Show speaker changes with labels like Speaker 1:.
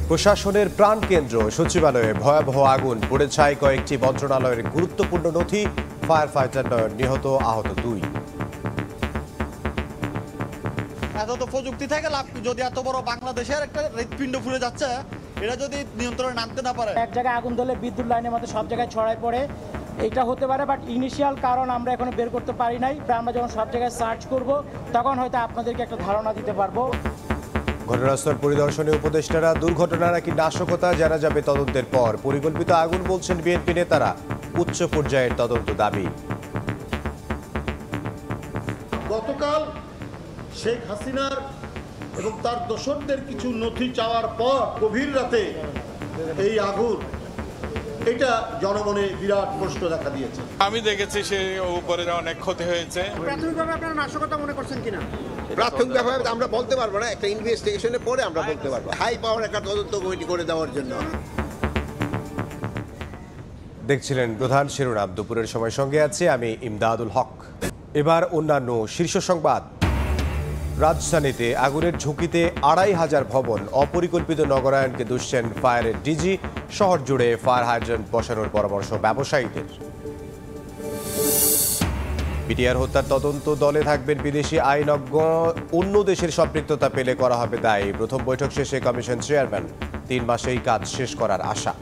Speaker 1: প্রশাসনের প্রাণকেন্দ্র সচিবালয়ে ভয়াবহ আগুন, পুড়ে ছাই কয়েকটি মন্ত্রণালয়ের গুরুত্বপূর্ণ নথি। ফায়ার ফাইটার নিহত, আহত 2।
Speaker 2: এত তো প্রযুক্তি থেকে লাভ, যদি এত বড় বাংলাদেশের একটা হৃৎপিণ্ড ফুলে যাচ্ছে, এটা যদি নিয়ন্ত্রণে নামতে না পারে।
Speaker 3: এক জায়গায় আগুন ধরলে বিদ্যুৎ লাইনের মধ্যে সব জায়গায় ছড়ায় পড়ে, এটা হতে পারে। বাট ইনিশিয়াল কারণ আমরা এখনো বের করতে পারি নাই। আমরা যখন সব জায়গায় সার্চ করব তখন হয়তো আপনাদেরকে একটা ধারণা দিতে পারবো।
Speaker 1: ঘটনাস্থল পরিদর্শনে উপদেষ্টারা। দুর্ঘটনা নাকি নাশকতা জানা যাবে তদন্তের পর। পরিকল্পিত আগুন বলছেন বিএনপি নেতারা। উচ্চ পর্যায়ের তদন্ত দাবি।
Speaker 4: গতকাল শেখ হাসিনার এবং তার দোসরদের কিছু নথি চাওয়ার পর গভীর রাতে এই আগুন, এটা জনমনে বিরাট প্রশ্ন দেখা দিয়েছে।
Speaker 5: আমি দেখেছি সে উপরে অনেক ক্ষতি হয়েছে।
Speaker 6: প্রাথমিকভাবে আপনারা নাশকতা মনে করছেন কিনা?
Speaker 7: প্রাথমিকভাবে আমরা বলতে পারবো না, একটা ইনভেস্টিগেশনের পরে আমরা বলতে পারবো। হাই পাওয়ার একটা তদন্ত কমিটি করে দেওয়ার জন্য।
Speaker 1: দেখছিলেন প্রধান শিরোনাম। দুপুরের সময় সঙ্গে আছে আমি ইমদাদুল হক। এবার অন্যান্য শীর্ষ সংবাদ। রাজধানীতে আগুনের ঝুঁকিতে ২৫০০ ভবন। অপরিকল্পিত নগরায়ণকে দুষছেন ফায়ারের ডিজি। শহর জুড়ে ফায়ার হাইড্রেন্ট বসানোর পরামর্শ ব্যবসায়ীদের। বিটিআর হত্যার তদন্ত দলে থাকবেন বিদেশি আইনজ্ঞ। অন্য দেশের সম্পৃক্ততা পেলে করা হবে দায়ী। প্রথম বৈঠক শেষে কমিশন চেয়ারম্যান 3 মাসেই কাজ শেষ করার আশা।